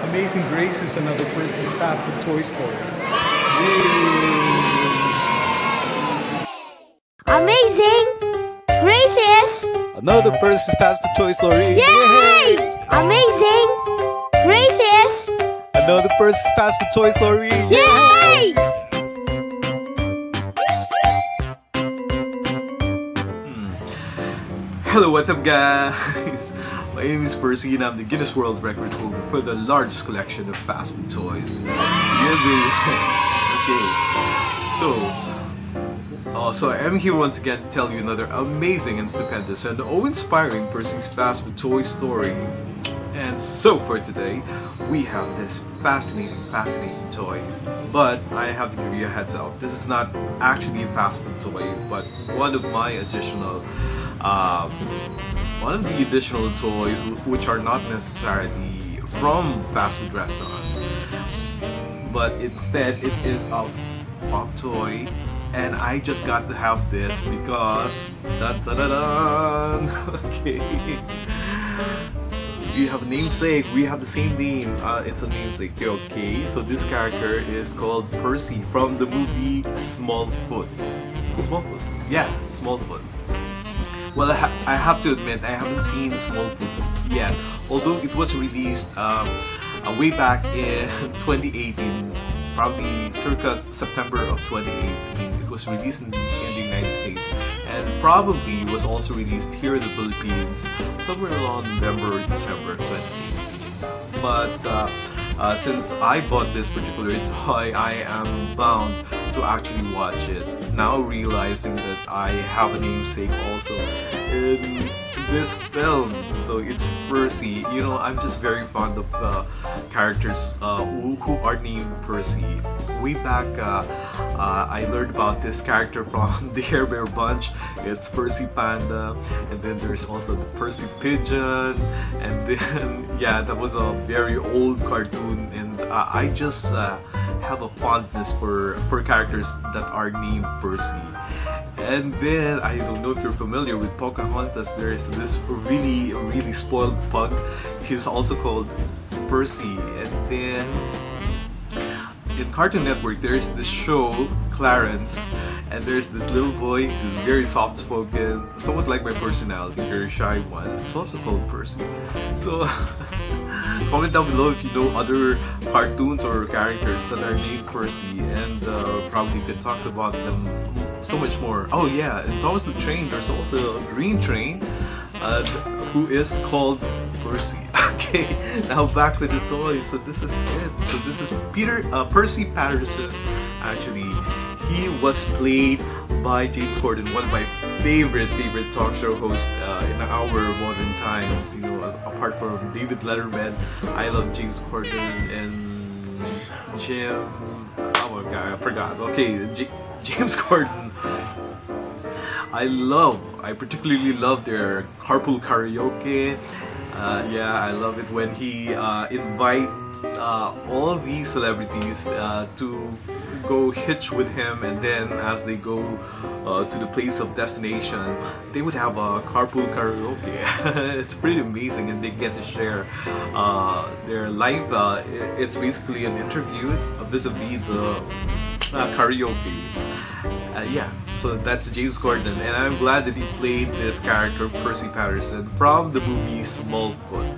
Amazing Grace is another person's past with Toy Story. Amazing Grace is Another person's past with Toy Story. Yay! Amazing Grace is Another person's past with Toy Story. Yay! Hello, what's up guys? My name is Percy and I'm the Guinness World Record holder for the largest collection of fast food toys. So I am here once again to tell you another amazing and stupendous and inspiring Percy's Fast Food Toy story. And so for today, we have this fascinating toy. But I have to give you a heads up. This is not actually a fast food toy, but one of the additional toys which are not necessarily from fast food restaurants, but instead it is a pop toy, and I just got to have this because okay. We have a namesake, we have the same name, it's a namesake, okay? So this character is called Percy from the movie Smallfoot. Smallfoot? Yeah, Smallfoot. Well, I have to admit, I haven't seen Smallfoot yet, although it was released way back in 2018, probably circa September of 2018. It was released in the United States, and probably was also released here in the Philippines somewhere around November or December 2018. But since I bought this particular toy, I am bound to actually watch it. Now realizing that I have a namesake also in this film, so it's Percy. You know, I'm just very fond of characters who are named Percy. Way back, I learned about this character from the Care Bear Bunch. It's Percy Panda, and then there's also the Percy Pigeon, and then yeah, that was a very old cartoon, and I just have a fondness for characters that are named Percy. And then, I don't know if you're familiar with Pocahontas, there's this really spoiled pug. He's also called Percy. And then in Cartoon Network, there's this show, Clarence, and there's this little boy who's very soft-spoken, somewhat like my personality, very shy one. It's also called Percy. So comment down below if you know other cartoons or characters that are named Percy, and probably could talk about them so much more. Oh yeah, in Thomas the Train, there's also a green train who is called Percy. Okay, now back with the toy. So this is it. So this is Percy Patterson. Actually, he was played by James Corden, one of my favorite talk show hosts in our modern times. You know, apart from David Letterman, I love James Corden and Jim. Oh my god, I forgot. Okay, James Corden. I particularly love their carpool karaoke. Yeah, I love it when he invites all these celebrities to go hitch with him, and then as they go to the place of destination, they would have a carpool karaoke. It's pretty amazing, and they get to share their life. It's basically an interview vis-a-vis the karaoke. Yeah, so that's James Corden, and I'm glad that he played this character, Percy Patterson, from the movie Smallfoot.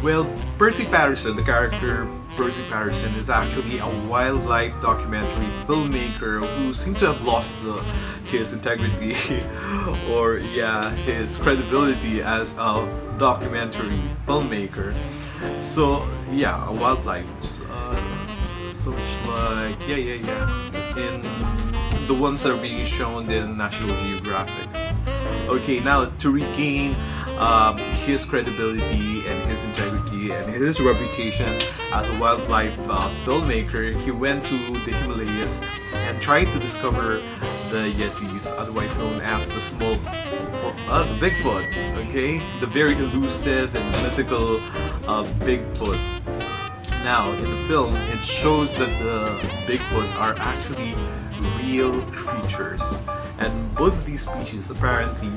Well, Percy Patterson, the character Percy Patterson, is actually a wildlife documentary filmmaker who seems to have lost his integrity or yeah, his credibility as a documentary filmmaker. So yeah, a wildlife, so much like yeah, in the ones that are being shown in National Geographic. Okay, now to regain his credibility and his integrity and his reputation as a wildlife filmmaker, he went to the Himalayas and tried to discover the Yetis, otherwise known as the the Bigfoot. Okay, the very elusive and mythical Bigfoot. Now, in the film, it shows that the Bigfoot are actually real creatures, and both of these species apparently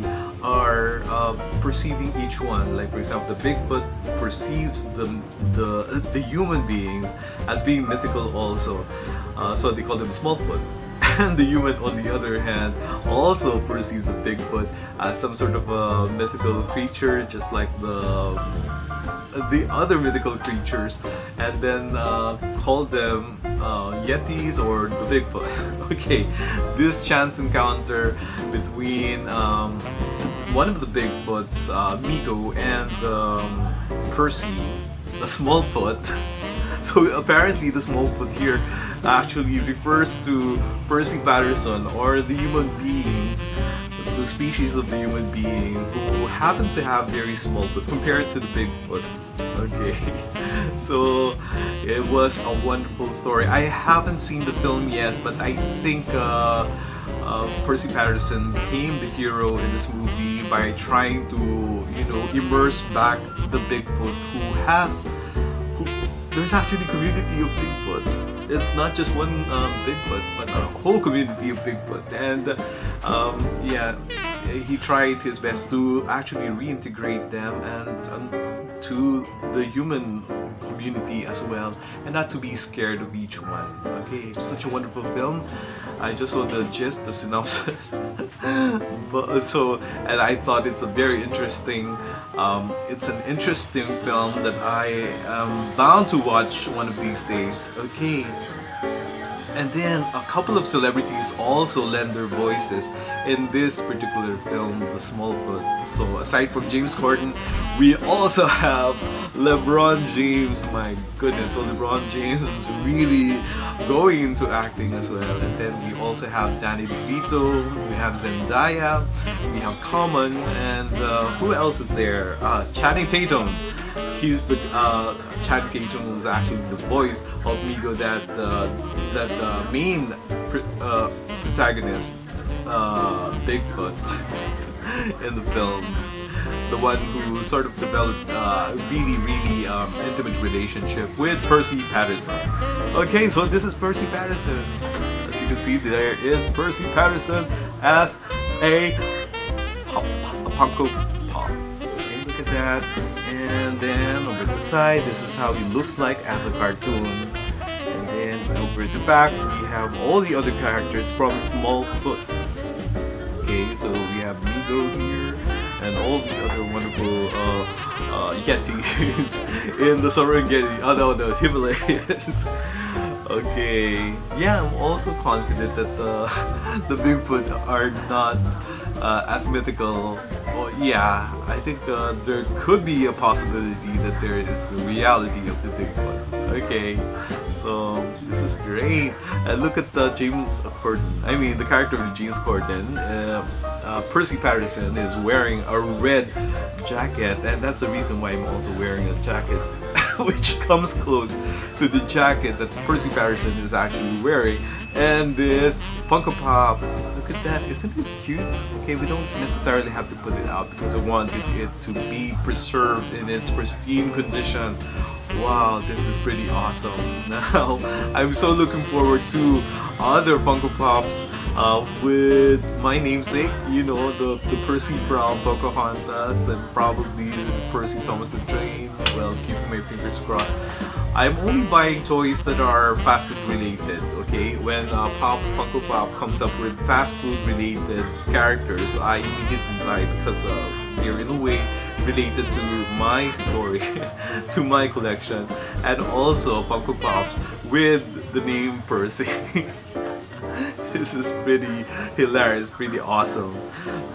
are perceiving each one. Like for example, the Bigfoot perceives the human beings as being mythical also. So they call them Smallfoot. And the human, on the other hand, also perceives the Bigfoot as some sort of a mythical creature, just like the other mythical creatures, and then call them Yetis or the Bigfoot. Okay, this chance encounter between one of the Bigfoots, Migo, and Percy, the Smallfoot. So apparently the Smallfoot here actually refers to Percy Patterson, or the human beings, the species of the human being who happens to have very small foot compared to the Bigfoot. Okay, so it was a wonderful story. I haven't seen the film yet, but I think Percy Patterson became the hero in this movie by trying to, you know, immerse back the Bigfoot there's actually a community of Bigfoots. It's not just one Bigfoot, but a whole community of Bigfoot. And yeah, he tried his best to actually reintegrate them and to the human community as well, and not to be scared of each one. Okay, such a wonderful film. I just saw the gist, the synopsis, and I thought it's a very interesting. It's an interesting film that I am bound to watch one of these days. Okay. And then a couple of celebrities also lend their voices in this particular film, The Smallfoot. So aside from James Corden, we also have LeBron James. My goodness, so LeBron James is really going into acting as well. And then we also have Danny DeVito, we have Zendaya, we have Common, and who else is there? Channing Tatum. He's the Channing Tatum was actually the voice of Migo, that main protagonist, Bigfoot, in the film. The one who sort of developed a really intimate relationship with Percy Patterson. Okay, so this is Percy Patterson. As you can see, there is Percy Patterson as a Funko Pop. Okay, look at that. And then over the side, this is how he looks like as a cartoon. And then over the back, we have all the other characters from Smallfoot. Okay, so we have Migo here, and all the other wonderful Yetis in the Serengeti, the Himalayas. Okay, yeah, I'm also confident that the Bigfoot are not as mythical. Oh, yeah, I think there could be a possibility that there is the reality of the Bigfoot. Okay, so this is great. And look at James Corden. I mean, the character of James Corden. Percy Patterson is wearing a red jacket, and that's the reason why I'm also wearing a jacket which comes close to the jacket that Percy Patterson is actually wearing. And this Funko Pop, look at that, isn't it cute? Okay, we don't necessarily have to put it out because I wanted it to be preserved in its pristine condition. Wow, this is pretty awesome. Now, I'm so looking forward to other Funko Pops with my namesake, you know, the Percy from Pocahontas, and probably Percy Thomas the Train. Well, keeping my fingers crossed. I'm only buying toys that are fast food related, okay? When Funko Pop comes up with fast food related characters, I immediately buy because they're in a way related to my story, to my collection, and also Funko Pops with the name Percy. This is pretty hilarious, pretty awesome,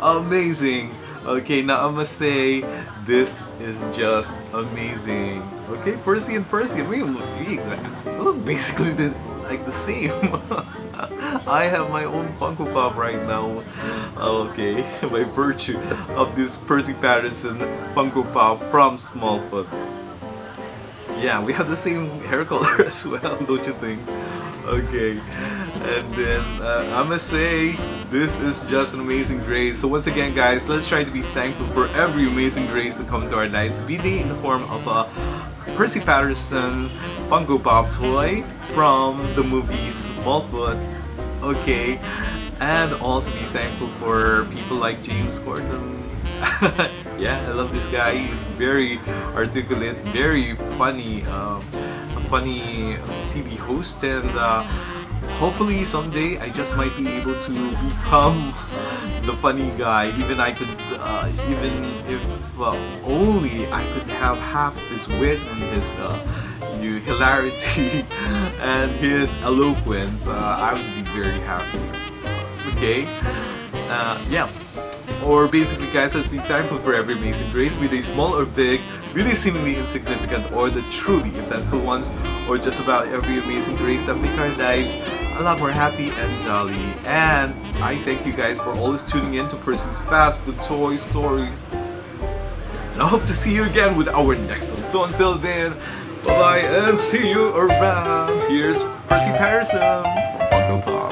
amazing. Okay, now I must say this is just amazing. Okay, Percy and Percy, I mean, look basically like the same. I have my own Funko Pop right now. Okay, by virtue of this Percy Patterson Funko Pop from Smallfoot. Yeah, we have the same hair color as well, don't you think? Okay, and then I must say this is just an amazing grace. So once again, guys, let's try to be thankful for every amazing grace that comes to our lives, be they in the form of a Percy Patterson Funko Pop toy from the movie Smallfoot. Okay, and also be thankful for people like James Corden, Yeah, I love this guy. He's very articulate, very funny, a funny TV host, and hopefully someday I just might be able to become the funny guy. Even I could, even if only I could have half his wit and his hilarity and his eloquence, I would be very happy. Okay, yeah. Or basically, guys, let's be thankful for every amazing grace, be they small or big, be they seemingly insignificant or the truly eventful ones, or just about every amazing grace that make our lives a lot more happy and jolly. And I thank you guys for always tuning in to Percy's Fast Food Toy Story. And I hope to see you again with our next one. So until then, bye-bye and see you around. Here's Percy Patterson from Funko Pop.